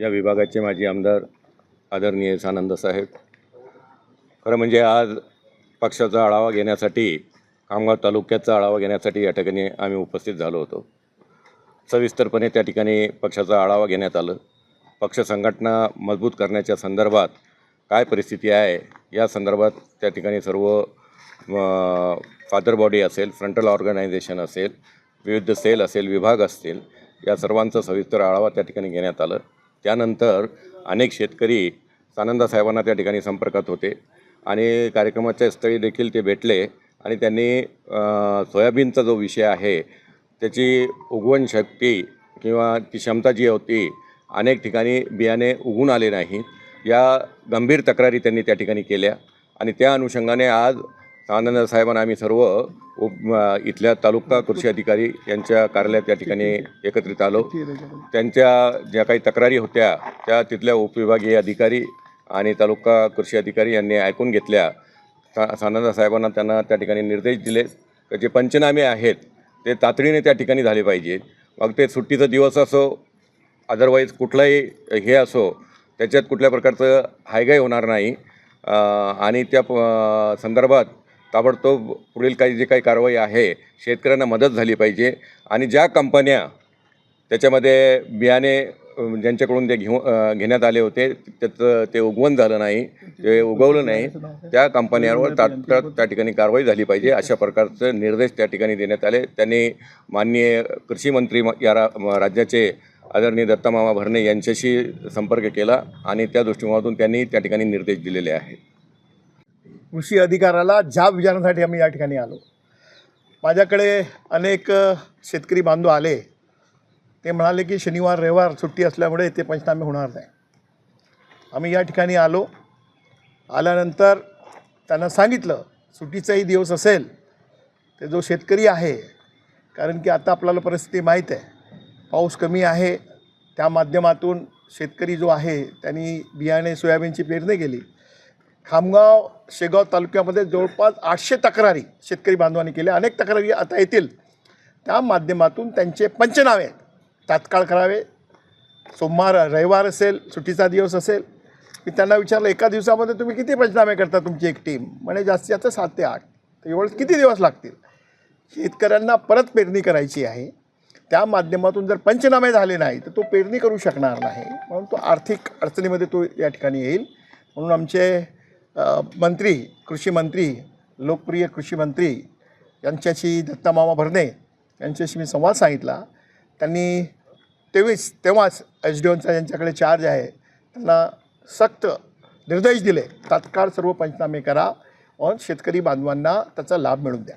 या विभागाचे माजी आमदार आदरणीय सानंद साहेब, खरं म्हणजे आज पक्षाचा आढावा घेण्यासाठी, खामगाव तालुक्याचा आढावा घेण्यासाठी या ठिकाणी आम्ही उपस्थित झालो होतो। सविस्तरपणे त्या ठिकाणी पक्षाचा आढावा घेण्यात आलं। पक्ष संघटना मजबूत करण्याच्या संदर्भात काय परिस्थिती आहे या संदर्भात त्या ठिकाणी सर्व फादर बॉडी असेल, फ्रंटल ऑर्गनायझेशन असेल, विविध सेल असेल, विभाग असतील, या सर्वांचा सविस्तर आढावा त्या ठिकाणी घेण्यात आलं। त्यानंतर अनेक शेतकरी सानंद साहेबांना त्या ठिकाणी संपर्कात होते आणि कार्यक्रमाच्या स्थळी देखील ते भेटले आणि त्यांनी सोयाबीनचा जो विषय आहे त्याची उगवण शक्ती किंवा ती क्षमता जी होती, अनेक ठिकाणी बियाणे उगून आले नाही, या गंभीर तक्रारी त्यांनी त्या ठिकाणी केल्या आणि त्या अनुषंगाने आज सानंद साहेबांना आम्ही सर्व इथल्या तालुका कृषी अधिकारी यांच्या कार्यालयात त्या ठिकाणी एकत्रित आलो। त्यांच्या ज्या काही तक्रारी होत्या त्या तिथल्या उपविभागीय अधिकारी आणि तालुका कृषी अधिकारी यांनी ऐकून घेतल्या। सानंद साहेबांना त्यांना त्या ठिकाणी निर्देश दिले की जे पंचनामे आहेत ते तातडीने त्या ठिकाणी झाले पाहिजेत। मग ते सुट्टीचा दिवस असो, अदरवाईज कुठलाही हे असो, त्याच्यात कुठल्या प्रकारचं हायगाय होणार नाही आणि त्या संदर्भात ताबडतोब पुढील जे काही कारवाई आहे शेतकऱ्यांना मदत झाली पाहिजे आणि ज्या कंपन्या त्याच्यामध्ये बियाणे ज्यांच्याकडून ते घेण्यात आले होते त्याचं ते उगवण झालं नाही, ते उगवलं नाही, त्या कंपन्यांवर तात्काळ त्या ठिकाणी कारवाई झाली पाहिजे अशा प्रकारचे निर्देश त्या ठिकाणी देण्यात आले। त्यांनी माननीय कृषी मंत्री या राज्याचे आदरणीय दत्तामामा भरणे यांच्याशी संपर्क केला आणि त्या दृष्टिकोनातून त्यांनी त्या ठिकाणी निर्देश दिलेले आहेत। कृषी अधिकाऱ्याला जाब विचारण्यासाठी आम्ही या ठिकाणी आलो। माझ्याकडे अनेक शेतकरी बांधव आले, ते म्हणाले की शनिवार रविवार सुट्टी असल्यामुळे ते पंचनामे होणार नाही। आम्ही या ठिकाणी आल्यानंतर त्यांना सांगितलं सुट्टीचाही दिवस असेल ते जो शेतकरी आहे, कारण की आता आपल्याला परिस्थिती माहीत आहे, पाऊस कमी आहे, त्या माध्यमातून शेतकरी जो आहे त्यांनी बियाणे सोयाबीनची पेरणी केली। खामगाव शेगाव तालुक्यामध्ये जवळपास 800 तक्रारी शेतकरी बांधवांनी केल्या, अनेक तक्रारी आता येतील, त्या माध्यमातून त्यांचे पंचनामे तात्काळ करावे। सोमवार रविवार असेल, सुट्टीचा दिवस असेल, मी त्यांना विचारलं एका दिवसामध्ये तुम्ही किती पंचनामे करता तुमची एक टीम? म्हणजे जास्तीत जास्त 7 ते 8, तर एवढं किती दिवस लागतील? शेतकऱ्यांना परत पेरणी करायची आहे, त्या माध्यमातून जर पंचनामे झाले नाही तर तो पेरणी करू शकणार नाही, म्हणून तो आर्थिक अडचणीमध्ये तो या ठिकाणी येईल। म्हणून आमचे मंत्री, कृषी मंत्री, लोकप्रिय कृषी मंत्री यांच्याशी दत्तामामा भरणे यांच्याशी मी संवाद साधितला। त्यांनी तेव्हाच SDOचा ज्यांच्याकडे चार्ज आहे त्यांना सक्त निर्देश दिले, तात्काळ सर्व पंचनामे करा आणि शेतकरी बांधवांना त्याचा लाभ मिळवून द्या।